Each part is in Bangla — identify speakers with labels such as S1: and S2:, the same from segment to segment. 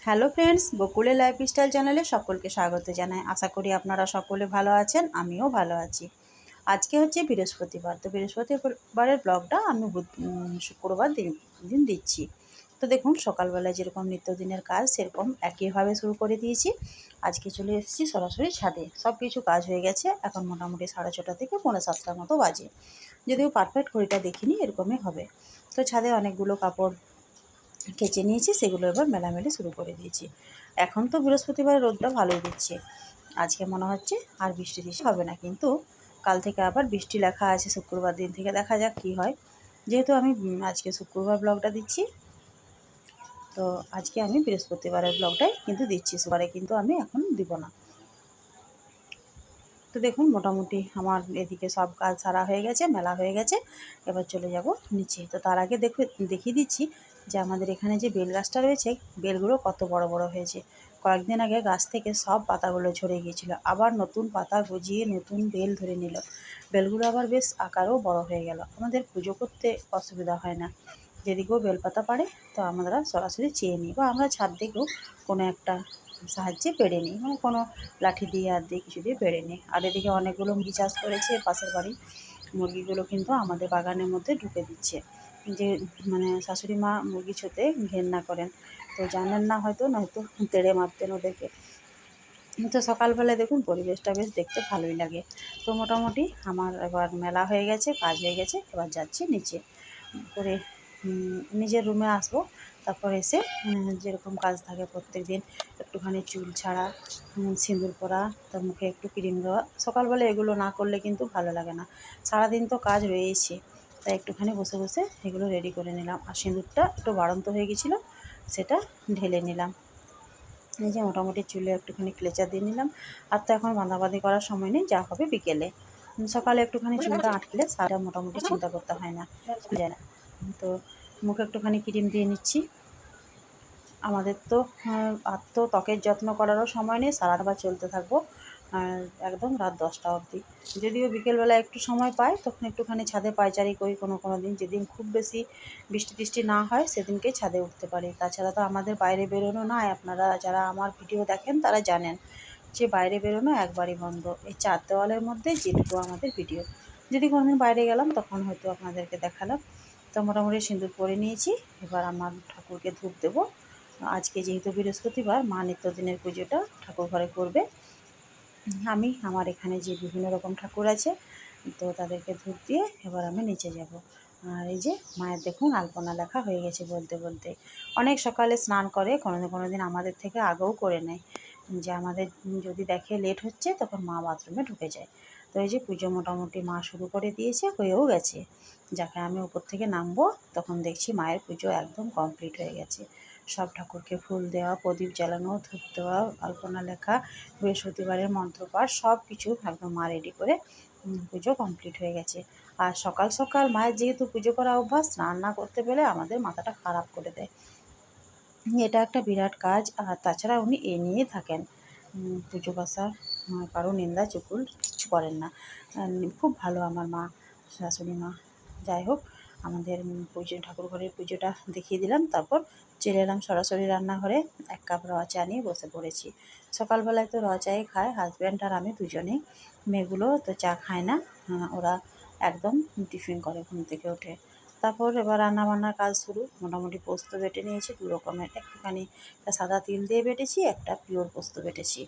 S1: হ্যালো ফ্রেন্ডস, বকুলে লাইফস্টাইল চ্যানেলে সকলকে স্বাগত জানাই। আশা করি আপনারা সকলে ভালো আছেন, আমিও ভালো আছি। আজকে হচ্ছে বৃহস্পতিবার, তো বৃহস্পতিবারের ব্লগটা আমি শুক্রবার দিন দিচ্ছি। তো দেখুন, সকালবেলায় যেরকম নিত্যদিনের কাজ সেরকম একইভাবে শুরু করে দিয়েছি। আজকে চলে এসেছি সরাসরি ছাদে। সব কিছু কাজ হয়ে গেছে, এখন মোটামুটি 6:30 থেকে 6:45টার মতো বাজে। যদিও পারফেক্ট ঘড়িটা দেখিনি, এরকমই হবে। তো ছাদে অনেকগুলো কাপড় কেচে নিয়েছি, সেগুলো এবার মেলামেলি শুরু করে দিয়েছি। এখন তো বৃহস্পতিবার রোদটা ভালোই দিচ্ছে, আজকে মনে হচ্ছে আর বৃষ্টি হবে না, কিন্তু কাল থেকে আবার বৃষ্টি লেখা আছে। শুক্রবার দিন থেকে দেখা যাক কী হয়। যেহেতু আমি আজকে শুক্রবার ব্লগটা দিচ্ছি, তো আজকে আমি বৃহস্পতিবারের ব্লগটাই কিন্তু দিচ্ছি, শুক্রবারে কিন্তু আমি এখন দিব না। তো দেখুন, মোটামুটি আমার এদিকে সব কাজ সারা হয়ে গেছে, মেলা হয়ে গেছে। এবার চলে যাব নিচে। তো তার আগে দেখিয়ে দিচ্ছি যে আমাদের এখানে যে বেল গাছটা রয়েছে, বেলগুলো কত বড় বড় হয়েছে। কয়েকদিন আগে গাছ থেকে সব পাতাগুলো ঝরে গিয়েছিল, আবার নতুন পাতা গজিয়ে নতুন বেল ধরে নিল। বেলগুলো আবার বেশ আকারেও বড় হয়ে গেল। আমাদের পুজো করতে অসুবিধা হয় না, যেদিকেও বেলপাতা পারে তো আমরা সরাসরি চেয়ে নিই, বা আমরা ছাদ থেকেও কোনো একটা সাহায্যে পেড়ে নিই, মানে কোনো লাঠি দিয়ে আর দিয়ে কিছু দিয়ে পেড়ে নিই। আর এদিকে অনেকগুলো মুরগি চাষ করেছে পাশের বাড়ি, মুরগিগুলো কিন্তু আমাদের বাগানের মধ্যে ঢুকে দিচ্ছে। যে মানে শাশুড়ি মা মুরগি ছুঁতে ঘেন্না করেন, তো জানেন না হয়তো, নয়তো তেড়ে মারতেন ওদেরকে। তো সকালবেলায় দেখুন পরিবেশটা বেশ দেখতে ভালোই লাগে। তো মোটামুটি আমার এবার মেলা হয়ে গেছে, কাজ হয়ে গেছে, এবার যাচ্ছি নিচে করে নিজের রুমে আসবো। তারপর এসে যেরকম কাজ থাকে প্রত্যেক দিন, একটুখানি চুল ছাড়া, সিঁদুর পরা, তার মুখে একটু ক্রিম দেওয়া। সকালবেলা এগুলো না করলে কিন্তু ভালো লাগে না, সারাদিন তো কাজ রয়েছে। তাই একটুখানি বসে বসে এগুলো রেডি করে নিলাম। আর সিঁদুরটা একটু বাড়ন্ত হয়ে গেছিলো, সেটা ঢেলে নিলাম। এই যে মোটামুটি চুলে একটুখানি ক্লেচার দিয়ে নিলাম। আর তো এখন বাঁধাবাঁধি করার সময় নেই, যা হবে বিকেলে। সকালে একটুখানি চুলটা আঁটকে সারা মোটামুটি চিন্তা করতে হয় না, যায় না। তো মুখে একটুখানি ক্রিম দিয়ে নিচ্ছি। আমাদের তো আর তো ত্বকের যত্ন করারও সময় নেই, সারাটা চলতে থাকবো একদম রাত 10টা অবধি। যদিও বিকেলবেলা একটু সময় পাই, তখন একটুখানি ছাদে পায়চারি করি। কোনো দিন যেদিন খুব বেশি বৃষ্টি টিষ্টি না হয় সেদিনকেই ছাদে উঠতে পারি, তাছাড়া তো আমাদের বাইরে বেরোনো নয়। আপনারা যারা আমার ভিডিও দেখেন তারা জানেন যে বাইরে বেরোনো একবারই বন্ধ। এই 4 দেওয়ালের মধ্যে যেটুকু আমাদের ভিডিও, যদি কোনোদিন বাইরে গেলাম তখন হয়তো আপনাদেরকে দেখালাম। তো মোটামুটি সিঁদুর পরে নিয়েছি, এবার আমার ঠাকুরকে ধূপ দেবো। আজকে যেহেতু বৃহস্পতিবার, মা নিত্যদিনের পুজোটা ঠাকুর ঘরে করবে। আমি আমার এখানে যে বিভিন্ন রকম ঠাকুর আছে, তো তাদেরকে ধূপ দিয়ে এবার আমি নিচে যাব। আর এই যে মায়ের দেখুন আলপনা লেখা হয়ে গেছে বলতে বলতে। অনেক সকালে স্নান করে, কোনোদিন আমাদের থেকে আগেও করে নেয়, যে আমাদের যদি দেখে লেট হচ্ছে তখন মা বাথরুমে ঢুকে যায়। তো এই যে পুজো মোটামুটি মা শুরু করে দিয়েছে, হয়েও গেছে। যাকে আমি উপর থেকে নামবো তখন দেখছি মায়ের পুজো একদম কমপ্লিট হয়ে গেছে। সব ঠাকুরকে ফুল দেওয়া, প্রদীপ জ্বালানো, ধূপ দেওয়া, আলপনা লেখা, বৃহস্পতিবারের মন্ত্রপাঠ সব কিছু একদম মা রেডি করে পুজো কমপ্লিট হয়ে গেছে। আর সকাল সকাল মায়ের যেহেতু পুজো করা অভ্যাস, স্নান না করতে পেরে আমাদের মাথাটা খারাপ করে দেয়। এটা একটা বিরাট কাজ। আর তাছাড়া উনি এ নিয়েই থাকেন, পুজো পাশা, কারো নিন্দা চুকুল কিছু করেন না। খুব ভালো আমার মা, শাশুড়ি মা। যাই হোক, আমাদের পুজো ঠাকুর ঘরের পুজোটা দেখিয়ে দিলাম, তারপর চলে এলাম সরাসরি রান্নাঘরে। 1 কাপ র চা নিয়ে বসে পড়েছি। সকালবেলায় তো র চাই খায় হাজব্যান্ড আর আমি দুজনেই। মেয়েগুলো তো চা খায় না, ওরা একদম টিফিন করে ঘুম থেকে উঠে। তারপর এবার রান্নাবান্নার কাজ শুরু। মোটামুটি পোস্ত বেটে নিয়েছি 2 রকমের, একটুখানি সাদা তিল দিয়ে বেটেছি, একটা পিওর পোস্ত বেটেছি,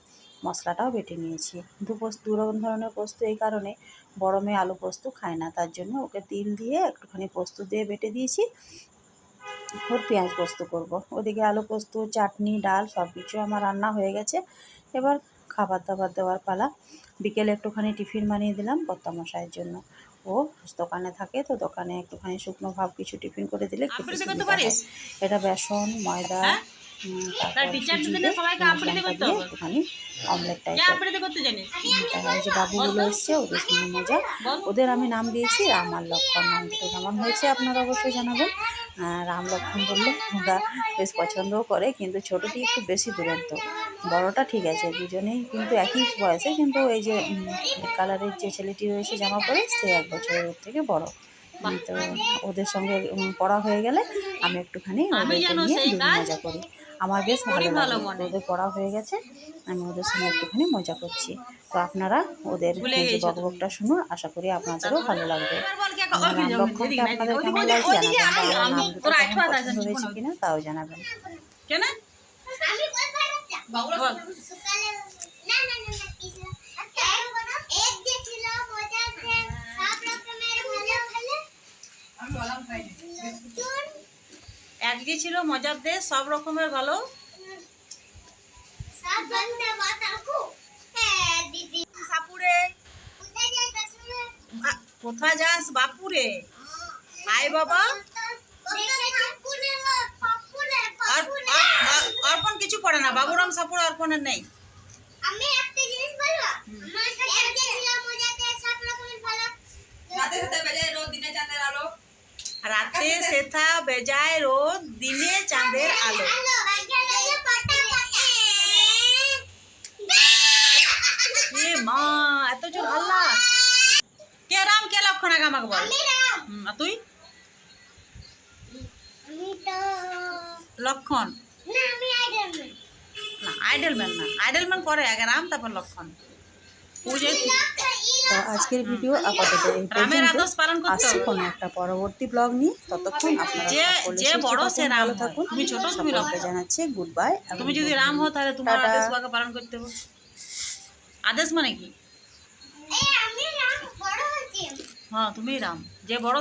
S1: মশলাটাও বেটে নিয়েছি। দু রকম ধরনের পোস্ত এই কারণে, বড় মেয়ে আলু পোস্ত খায় না, তার জন্য ওকে তিল দিয়ে একটুখানি পোস্ত দিয়ে বেটে দিয়েছি। ওর পেঁয়াজ পোস্ত করব। ওদিকে আলু পোস্ত, চাটনি, ডাল সব কিছু আমার রান্না হয়ে গেছে। এবার খাবার দাবার দেওয়ার পালা। বিকেলে একটুখানি টিফিন বানিয়ে দিলাম কর্তামশাইয়ের জন্য। ও দোকানে থাকে, তো দোকানে একটুখানি শুকনো ভাব কিছু টিফিন করে দিলে খেতে সুবিধা হয়। এটা বেসন, ময়দা, তারপর সুজি দিয়ে লঙ্কা দিয়ে একটুখানি অমলেট টাইপের। তাই যে বাবুগুলো এসছে, ওদের সঙ্গে মজা। ওদের আমি নাম দিয়েছি রাম আর লক্ষ্মণ। নাম দুটো কেমন হয়েছে আপনারা অবশ্যই জানাবেন। রাম লক্ষ্মণ বললে ওরা বেশ পছন্দও করে, কিন্তু ছোটোটি একটু বেশি দুরন্ত, বড়টা ঠিক আছে, দুজনেই কিন্তু একই বয়সে, কিন্তু এই যে কালারের যে ছেলেটি রয়েছে জামা পরে, সে 1 বছরের ওর থেকে বড়। তো ওদের সঙ্গে পড়া হয়ে গেলে আমি একটুখানি ওদেরকে নিয়ে মজা করি। আমার বেশ ভালো লাগে। ওদের পড়া হয়ে গেছে, আমি ওদের সঙ্গে একটুখানি মজা করছি। তো আপনারা ওদের যে বকবকটা শুনুন, আশা করি আপনাদেরও ভালো লাগবে। আমার রাম লক্ষণটা আপনাদের কেমন লাগছে জানাবেন, বা আমার নাম দুটো কেমন পছন্দ হয়েছে কিনা তাও জানাবেন।
S2: একদিকে ছিল মজার দেশ, সব রকমের ভালো। সাপুরে কোথায় যাস বাপুরে? আয় বাবা। অর্পণ কিছু পড়ে না, বাবুরাম সাপুর অর্পণের নেই।
S3: আমি একটা জিনিস বলবো, আমার কাছে ছিল মজাতে সব রকমের ভালো। রাতে সাথে বেজে রোদ দিনে চাঁদের আলো।
S2: রাতে সেথা বেজায় রোদ, দিনে চাঁদের আলো। এ মা, এত জোর হাল্লা! কে রাম কে লক্ষণ আগে আমাকে বল। আর তুই? লক্ষণ না, আইডলম্যান না, আইডলম্যান পরে, আগে রাম তারপর লক্ষণ।
S1: তো আজকের ভিডিও আপাতত এই
S2: রামের
S1: পর্যন্ত।
S2: আদেশ পালন করতে
S1: আসছি
S2: হবে।
S1: কোনো একটা পরবর্তী ব্লগ নিয়ে, ততক্ষণ আপনারা
S2: যে বড় সে রাম
S1: ভালো
S2: হয়।
S1: থাকুন।
S2: তুমি ছোট, তুমি
S1: সকলকে জানাচ্ছি গুড বাই।
S2: তুমি যদি রাম হও তাহলে তোমার
S1: টাটা।
S2: আদেশ আগে পালন করতে হবে। আদেশ মানে কি?
S3: আমি রাম বড় হচ্ছি।
S2: হ্যাঁ তুমি রাম, যে বড়